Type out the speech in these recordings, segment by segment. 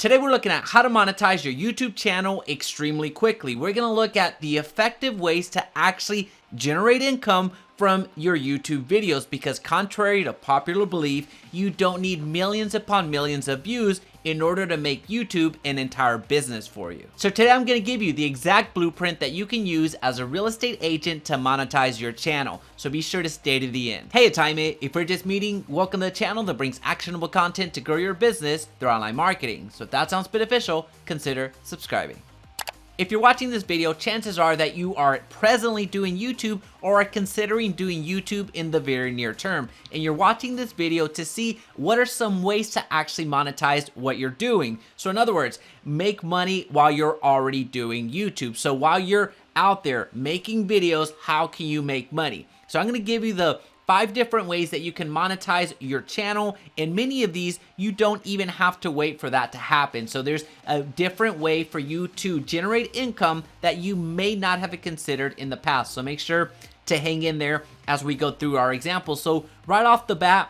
Today we're looking at how to monetize your YouTube channel extremely quickly. We're going to look at the effective ways to actually generate income from your YouTube videos, because contrary to popular belief, you don't need millions upon millions of views in order to make YouTube an entire business for you. So today I'm going to give you the exact blueprint that you can use as a real estate agent to monetize your channel. So be sure to stay to the end. Hey, it's Jaime. If we're just meeting, welcome to the channel that brings actionable content to grow your business through online marketing. So if that sounds beneficial, consider subscribing. If you're watching this video, chances are that you are presently doing YouTube or are considering doing YouTube in the very near term. And you're watching this video to see what are some ways to actually monetize what you're doing. So in other words, make money while you're already doing YouTube. So while you're out there making videos, how can you make money? So I'm going to give you the 5 different ways that you can monetize your channel, and many of these you don't even have to wait for that to happen. So there's a different way for you to generate income that you may not have considered in the past. So make sure to hang in there as we go through our examples. So right off the bat,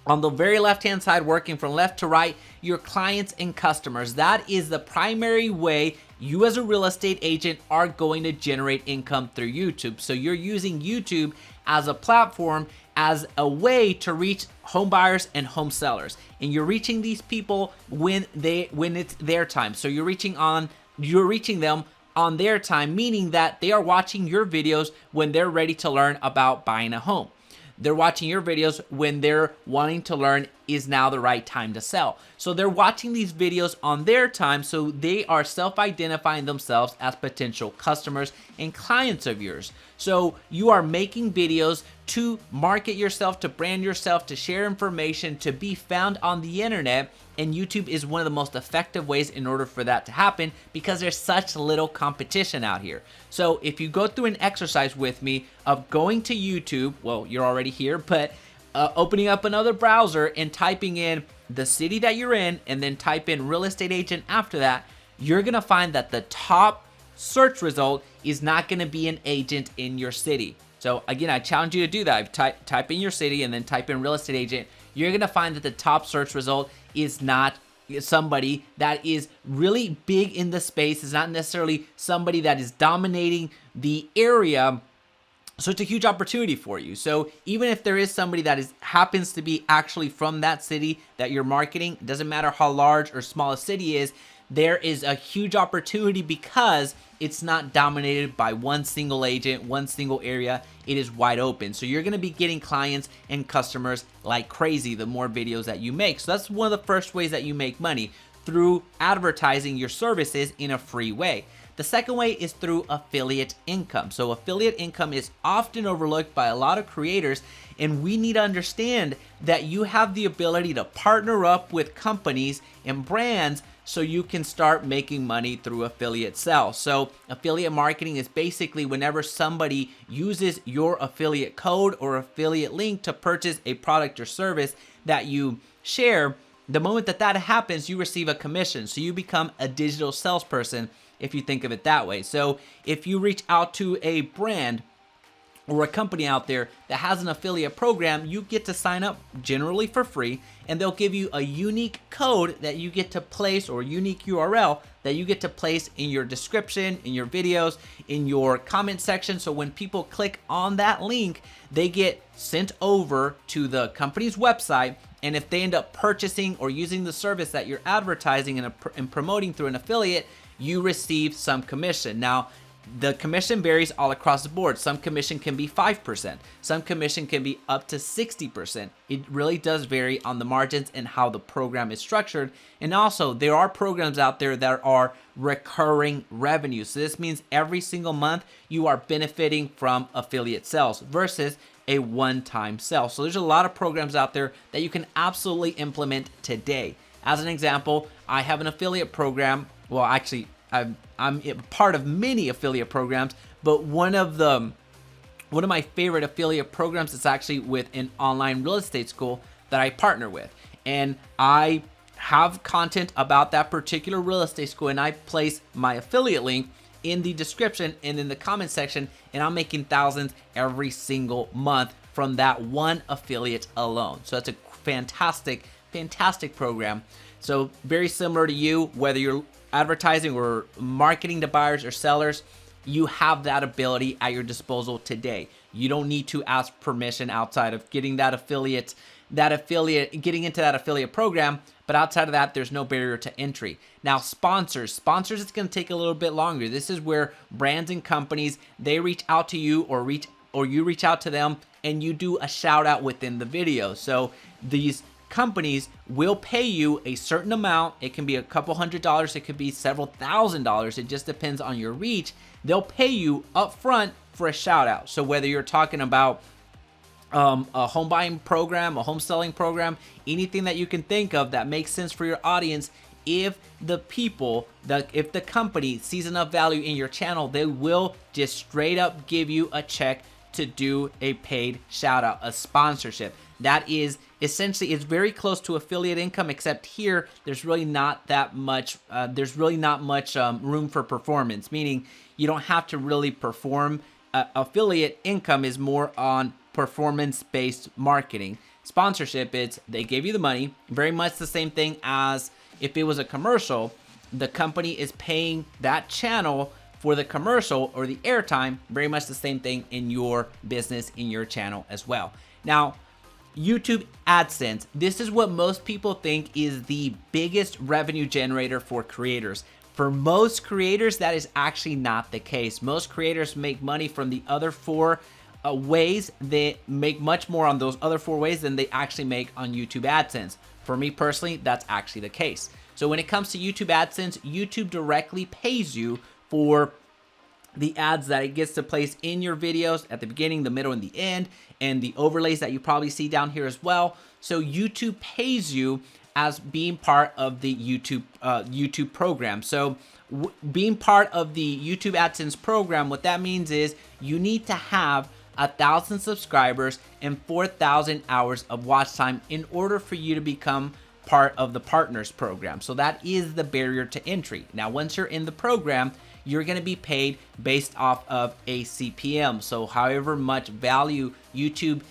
on the very left-hand side, working from left to right, your clients and customers. That is the primary way you as a real estate agent are going to generate income through YouTube. So you're using YouTube as a platform, as a way to reach home buyers and home sellers. And you're reaching these people when it's their time. So you're reaching them on their time, meaning that they are watching your videos when they're ready to learn about buying a home. They're watching your videos when they're wanting to learn is now the right time to sell. So they're watching these videos on their time, so they are self-identifying themselves as potential customers and clients of yours. So you are making videos to market yourself, to brand yourself, to share information, to be found on the internet. And YouTube is one of the most effective ways in order for that to happen, because there's such little competition out here. So if you go through an exercise with me of going to YouTube, well, you're already here, but opening up another browser and typing in the city that you're in, and then type in real estate agent after that, you're gonna find that the top search result is not gonna be an agent in your city. So again, I challenge you to do that. Type in your city and then type in real estate agent. You're gonna find that the top search result is not somebody that is really big in the space. It's not necessarily somebody that is dominating the area. So it's a huge opportunity for you. So even if there is somebody that happens to be actually from that city that you're marketing, it doesn't matter how large or small a city is, there is a huge opportunity because it's not dominated by one single agent, one single area. It is wide open. So you're going to be getting clients and customers like crazy the more videos that you make. So that's one of the first ways that you make money, through advertising your services in a free way. The second way is through affiliate income. So affiliate income is often overlooked by a lot of creators, and we need to understand that you have the ability to partner up with companies and brands so you can start making money through affiliate sales. So affiliate marketing is basically whenever somebody uses your affiliate code or affiliate link to purchase a product or service that you share. The moment that happens, you receive a commission. So you become a digital salesperson, if you think of it that way. So if you reach out to a brand or a company out there that has an affiliate program, you get to sign up generally for free, and they'll give you a unique code that you get to place, or unique URL that you get to place in your description, in your videos, in your comment section. So when people click on that link, they get sent over to the company's website. And if they end up purchasing or using the service that you're advertising and promoting through an affiliate, you receive some commission. Now, the commission varies all across the board. Some commission can be 5%. Some commission can be up to 60%. It really does vary on the margins and how the program is structured. And also, there are programs out there that are recurring revenue. So this means every single month you are benefiting from affiliate sales versus a one-time sale. So there's a lot of programs out there that you can absolutely implement today. As an example, I have an affiliate program. Well, actually, I'm part of many affiliate programs, but one of my favorite affiliate programs is actually with an online real estate school that I partner with. And I have content about that particular real estate school, and I place my affiliate link in the description and in the comment section, and I'm making thousands every single month from that one affiliate alone. So that's a fantastic program. So very similar to you, whether you're advertising or marketing to buyers or sellers, you have that ability at your disposal today. You don't need to ask permission outside of getting getting into that affiliate program. But outside of that, there's no barrier to entry. Now, sponsors, it's going to take a little bit longer. This is where brands and companies, they reach out to you or you reach out to them and you do a shout out within the video. So these companies will pay you a certain amount. It can be a couple $100s, it could be several $1,000s. It just depends on your reach. They'll pay you up front for a shout out. So whether you're talking about a home buying program, a home selling program, anything that you can think of that makes sense for your audience, if the company sees enough value in your channel, they will just straight up give you a check to do a paid shout out, a sponsorship. That is essentially, it's very close to affiliate income, except here there's really not that much room for performance, meaning you don't have to really perform. Affiliate income is more on performance-based marketing. Sponsorship, they gave you the money, very much the same thing as if it was a commercial. The company is paying that channel for the commercial or the airtime, very much the same thing in your business, in your channel as well. Now, YouTube AdSense, this is what most people think is the biggest revenue generator for creators. For most creators, that is actually not the case. Most creators make money from the other four ways. They make much more on those other four ways than they actually make on YouTube AdSense. For me personally, that's actually the case. So when it comes to YouTube AdSense, YouTube directly pays you for the ads that it gets to place in your videos at the beginning, the middle, and the end, and the overlays that you probably see down here as well. So YouTube pays you as being part of the YouTube program. So being part of the YouTube AdSense program, what that means is you need to have 1,000 subscribers and 4,000 hours of watch time in order for you to become part of the Partners program. So that is the barrier to entry. Now, once you're in the program, you're going to be paid based off of a CPM. So however much value YouTube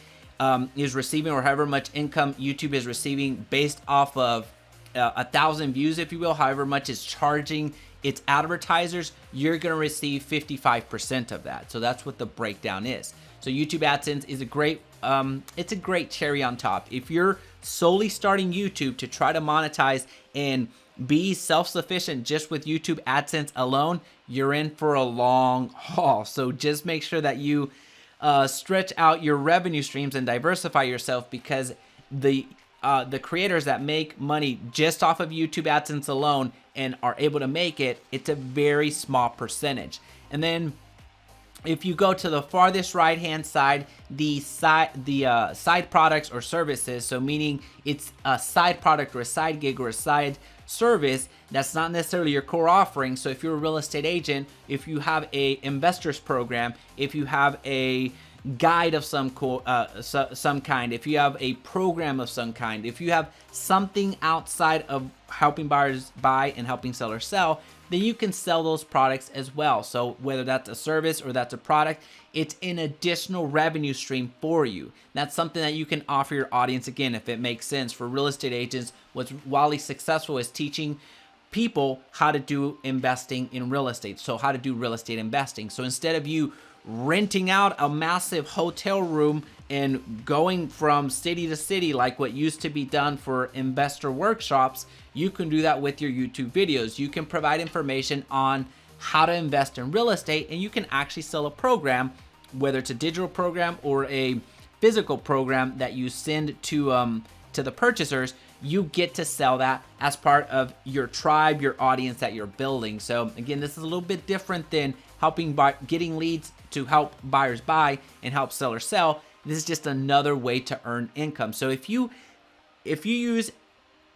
is receiving, or however much income YouTube is receiving based off of 1,000 views, if you will, however much it's charging its advertisers, you're going to receive 55% of that. So that's what the breakdown is. So YouTube AdSense is it's a great cherry on top. If you're solely starting YouTube to try to monetize and be self-sufficient just with YouTube AdSense alone, you're in for a long haul. So just make sure that you stretch out your revenue streams and diversify yourself, because the creators that make money just off of YouTube AdSense alone and are able to make it, it's a very small percentage. And then if you go to the farthest right hand side, the side products or services, so meaning it's a side product or a side gig or a side service that's not necessarily your core offering. So if you're a real estate agent, if you have a investors program, if you have a guide of some kind, if you have a program of some kind, if you have something outside of helping buyers buy and helping sellers sell, then you can sell those products as well. So whether that's a service or that's a product, it's an additional revenue stream for you. That's something that you can offer your audience. Again, if it makes sense for real estate agents, what's wildly successful is teaching people how to do investing in real estate. So how to do real estate investing. So instead of you renting out a massive hotel room and going from city to city like what used to be done for investor workshops, you can do that with your YouTube videos. You can provide information on how to invest in real estate, and you can actually sell a program, whether it's a digital program or a physical program that you send to the purchasers. You get to sell that as part of your tribe, your audience that you're building. So again, this is a little bit different than getting leads to help buyers buy and help sellers sell. This is just another way to earn income. So if you use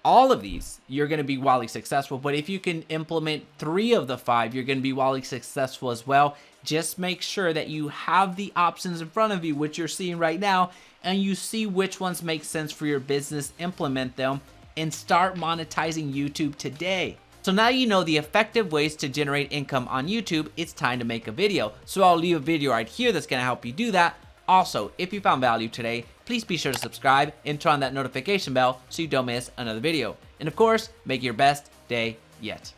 all of these, you're going to be wildly successful. But if you can implement 3 of the 5, you're going to be wildly successful as well. Just make sure that you have the options in front of you, which you're seeing right now, and you see which ones make sense for your business, implement them, and start monetizing YouTube today. So now you know the effective ways to generate income on YouTube. It's time to make a video. So I'll leave a video right here that's going to help you do that. Also, if you found value today, please be sure to subscribe and turn on that notification bell so you don't miss another video. And of course, make your best day yet.